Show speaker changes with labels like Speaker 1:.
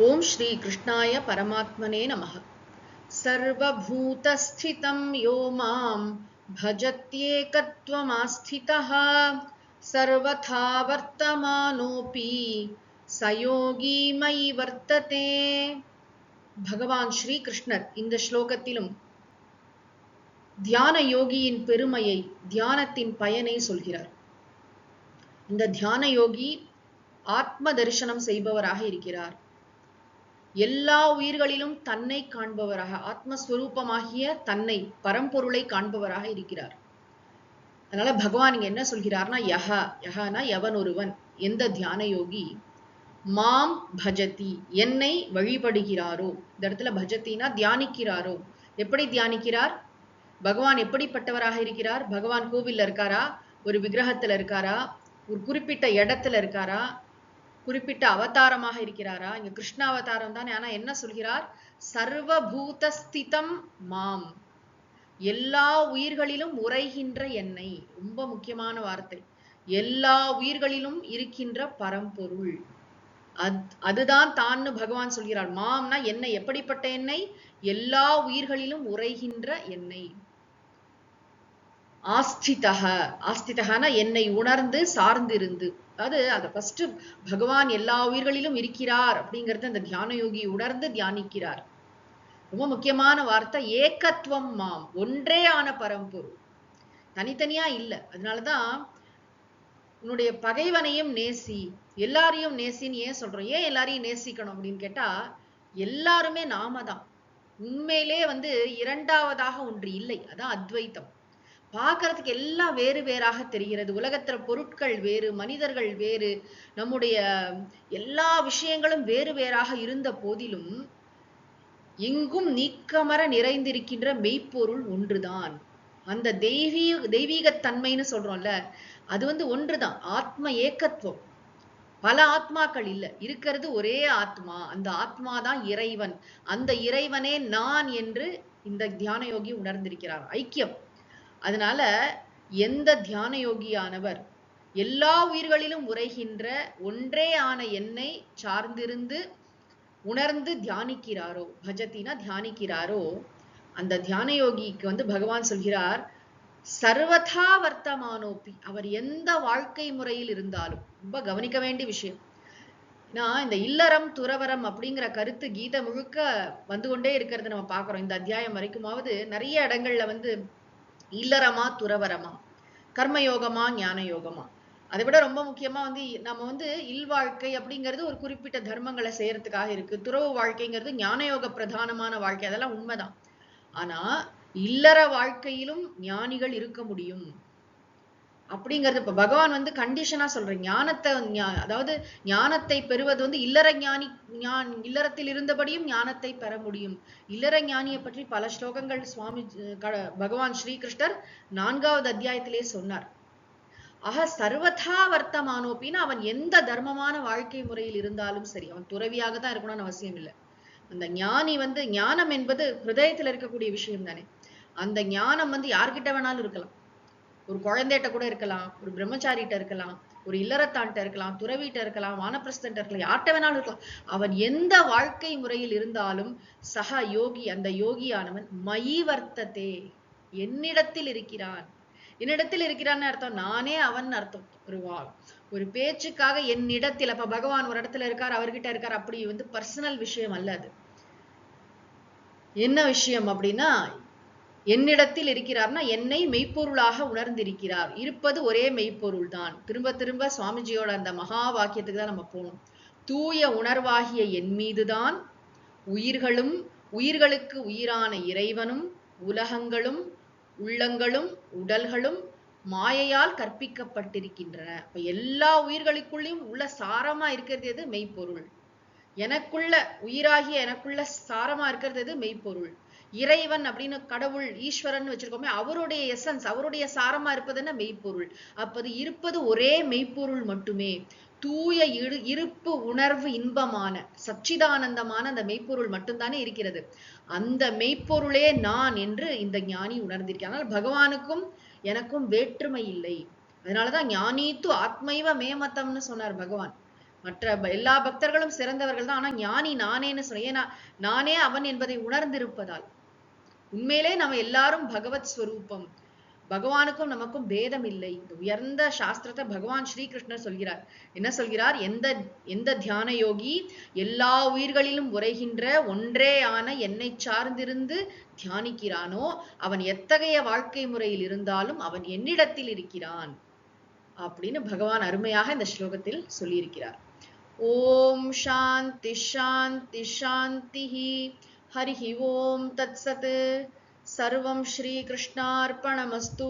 Speaker 1: ओम श्री कृष्णाय परमात्मने नमः। सर्वभूतस्थितं यो मां भजत्येकत्वमास्थितः सर्वथा वर्तमानोऽपि स योगी मयि वर्तते. பகவான் ஸ்ரீ கிருஷ்ணர் இந்த ஸ்லோகத்திலும் தியான யோகியின் பெருமையை, தியானத்தின் பயனை சொல்கிறார். இந்த தியான யோகி ஆத்ம தரிசனம் செய்பவராக இருக்கிறார். எல்லா உயிர்களிலும் தன்னை காண்பவராக, ஆத்மஸ்வரூபமாகிய தன்னை, பரம்பொருளை காண்பவராக இருக்கிறார். அதனால பகவான் இங்க என்ன சொல்கிறார்னா, யஹனா எவன் ஒருவன், எந்த தியான யோகி மாம் பஜதி, என்னை வழிபடுகிறாரோ. இந்த இடத்துல பஜத்தினா தியானிக்கிறாரோ. எப்படி தியானிக்கிறார்? பகவான் எப்படிப்பட்டவராக இருக்கிறார்? பகவான் கோவில்ல இருக்காரா? ஒரு விக்கிரகத்துல இருக்காரா? ஒரு குறிப்பிட்ட இடத்துல இருக்காரா? குறிப்பிட்ட அவதாரமாக இருக்கிறாரா? இங்க கிருஷ்ண அவதாரம் தானே. ஆனா என்ன சொல்கிறார்? சர்வபூதஸ்திதம் மாம், எல்லா உயிர்களிலும் உரைகின்ற என்னை. ரொம்ப முக்கியமான வார்த்தை. எல்லா உயிர்களிலும் இருக்கின்ற பரம்பொருள், அதுதான் தான் பகவான் சொல்கிறார். மாம்னா என்னை, எப்படிப்பட்ட என்னை? எல்லா உயிர்களிலும் உரைகின்ற என்னை. ஆஸ்திதஹ, ஆஸ்திதஹனா என்னை உணர்ந்து சார்ந்திருந்து. அது ஃபர்ஸ்ட் பகவான் எல்லா உயிர்களிலும் இருக்கிறார் அப்படிங்கறது அந்த தியான யோகி உணர்ந்து தியானிக்கிறார். ரொம்ப முக்கியமான வார்த்தை ஏகத்துவம் மாம், ஒன்றே ஆன பரம்பொருள், தனித்தனியா இல்ல. அதனாலதான் உன்னுடைய பகைவனையும் நேசி, எல்லாரையும் நேசின்னு ஏன் சொல்றோம்? ஏன் எல்லாரையும் நேசிக்கணும் அப்படின்னு கேட்டா, எல்லாருமே நாம தான். உண்மையிலே இரண்டாவதாக ஒன்று இல்லை. அதான் அத்வைத்தம். பார்க்கறதுக்கு எல்லாம் வேறு வேறாக தெரிகிறது. உலகத்துல பொருட்கள் வேறு, மனிதர்கள் வேறு, நம்முடைய எல்லா விஷயங்களும் வேறு வேறாக இருந்த போதிலும் எங்கும் நீக்கமர நிறைந்திருக்கின்ற மெய்ப்பொருள் ஒன்றுதான். அந்த தெய்வீகத்தன்மைன்னு சொல்றோம்ல, அது ஒன்றுதான். ஆத்ம ஏகத்துவம். பல ஆத்மாக்கள் இல்ல, இருக்கிறது ஒரே ஆத்மா. அந்த ஆத்மா தான் இறைவன். அந்த இறைவனே நான் என்று இந்த தியான யோகி உணர்ந்திருக்கிறார். ஐக்கியம். அதனால எந்த தியான யோகியானவர் எல்லா உயிர்களிலும் உரைகின்ற ஒன்றே ஆன என்னை சார்ந்திருந்து உணர்ந்து தியானிக்கிறாரோ, பஜத்தினா தியானிக்கிறாரோ, அந்த தியான யோகிக்கு பகவான் சொல்கிறார் சர்வதா வர்த்தமானோப்பி, அவர் எந்த வாழ்க்கை முறையில் இருந்தாலும். ரொம்ப கவனிக்க வேண்டிய விஷயம். இந்த இல்லறம் துறவரம் அப்படிங்கிற கருத்து கீதை முழுக்க வந்து கொண்டே இருக்கிறது நம்ம பார்க்கிறோம். இந்த அத்தியாயம் வரைக்குமாவது நிறைய இடங்கள்ல இல்லறமா துறவரமா, கர்மயோகமா ஞான யோகமா. அதை விட ரொம்ப முக்கியமா நம்ம இல்வாழ்க்கை அப்படிங்கிறது ஒரு குறிப்பிட்ட தர்மங்களை செய்யறதுக்காக இருக்கு. துறவு வாழ்க்கைங்கிறது ஞான யோக பிரதானமான வாழ்க்கை. அதெல்லாம் உண்மைதான். ஆனா இல்லற வாழ்க்கையிலும் ஞானிகள் இருக்க முடியும் அப்படிங்கிறது இப்ப பகவான் கண்டிஷனா சொல்ற. ஞானத்தை, அதாவது ஞானத்தை பெறுவது இல்லற ஞானி, இல்லறத்தில் இருந்தபடியும் ஞானத்தை பெற முடியும். இல்லற ஞானியை பற்றி பல ஸ்லோகங்கள் சுவாமி பகவான் ஸ்ரீகிருஷ்ணர் 4வது அத்தியாயத்திலே சொன்னார். ஆக சர்வதா வர்த்தமானோப்பின்னு, அவன் எந்த தர்மமான வாழ்க்கை முறையில் இருந்தாலும் சரி, அவன் துறவியாக தான் இருக்கணும்னு அவசியம் இல்லை. அந்த ஞானி ஞானம் என்பது ஹிருதயத்துல இருக்கக்கூடிய விஷயம் தானே. அந்த ஞானம் யார்கிட்ட வேணாலும் இருக்கலாம். ஒரு குழந்தைகிட்ட கூட இருக்கலாம், ஒரு பிரம்மச்சாரிட்ட இருக்கலாம், ஒரு இல்லறத்தான்ட்ட இருக்கலாம், துறவிட்ட இருக்கலாம், வானப்பிரஸ்தன்ட்ட இருக்கலாம், யார்கிட்ட வேணாலும் இருக்கலாம். அவன் எந்த வாழ்க்கை முறையில் இருந்தாலும் சக யோகி, அந்த யோகியானவன் மயி வர்த்ததே, என்னிடத்தில் இருக்கிறான். என்னிடத்தில் இருக்கிறான்னு அர்த்தம் நானே அவன் அர்த்தம். ஒரு பேச்சுக்காக என்னிடத்தில். அப்ப பகவான் ஒரு இடத்துல இருக்கார், அவர்கிட்ட இருக்கார், அப்படி பர்சனல் விஷயம் அல்ல. அது என்ன விஷயம் அப்படின்னா, என்னிடத்தில் இருக்கிறார்னா என்னை மெய்ப்பொருளாக உணர்ந்திருக்கிறார். இருப்பது ஒரே மெய்ப்பொருள் தான். திரும்ப திரும்ப சுவாமிஜியோட அந்த மகா வாக்கியத்துக்கு தான் நம்ம போகணும். தூய உணர்வாகிய என் மீதுதான் உயிர்களும், உயிர்களுக்கு உயிரான இறைவனும், உலகங்களும், உள்ளங்களும், உடல்களும் மாயையால் கற்பிக்கப்பட்டிருக்கின்றன. அப்ப எல்லா உயிர்களுக்குள்ளேயும் உள்ள சாரமா இருக்கிறது எது? மெய்ப்பொருள். எனக்குள்ள உயிராகிய எனக்குள்ள சாரமா இருக்கிறது எது? மெய்ப்பொருள். இறைவன் அப்படின்னு கடவுள், ஈஸ்வரன் வச்சிருக்கோமே, அவருடைய எசன்ஸ், அவருடைய சாரமா இருப்பதுன்னா மெய்ப்பொருள். அப்பது இருப்பது ஒரே மெய்ப்பொருள் மட்டுமே. தூய இருப்பு உணர்வு இன்பமான சச்சிதானந்தமான அந்த மெய்ப்பொருள் மட்டும்தானே இருக்கிறது. அந்த மெய்ப்பொருளே நான் என்று இந்த ஞானி உணர்ந்திருக்கிறார். ஆனால் பகவானுக்கும் எனக்கும் வேற்றுமை இல்லை. அதனாலதான் ஞானீத்து ஆத்மைவ மேமத்தம்னு சொன்னார் பகவான். மற்ற எல்லா பக்தர்களும் சிறந்தவர்கள் தான். ஆனா ஞானி நானேன்னு சொல்ல, ஏன்னா நானே அவன் என்பதை உணர்ந்திருப்பதால். உண்மையிலே நம்ம எல்லாரும் பகவத் ஸ்வரூபம். பகவானுக்கும் நமக்கும் பேதம் இல்லை. இந்த உயர்ந்த சாஸ்திரத்தை பகவான் ஸ்ரீகிருஷ்ணர் சொல்கிறார். என்ன சொல்கிறார்? எந்த தியான யோகி எல்லா உயிர்களிலும் உரைகின்ற ஒன்றே ஆன என்னை சார்ந்திருந்து தியானிக்கிறானோ அவன் எத்தகைய வாழ்க்கை முறையில் இருந்தாலும் அவன் என்னிடத்தில் இருக்கிறான் அப்படின்னு பகவான் அருமையாக இந்த ஸ்லோகத்தில் சொல்லியிருக்கிறார். ஓம் சாந்தி சாந்தி சாந்தி. ஹரிஹி ஓம் தத்சத். சர்வம் ஸ்ரீ கிருஷ்ணார்ப்பணமஸ்து.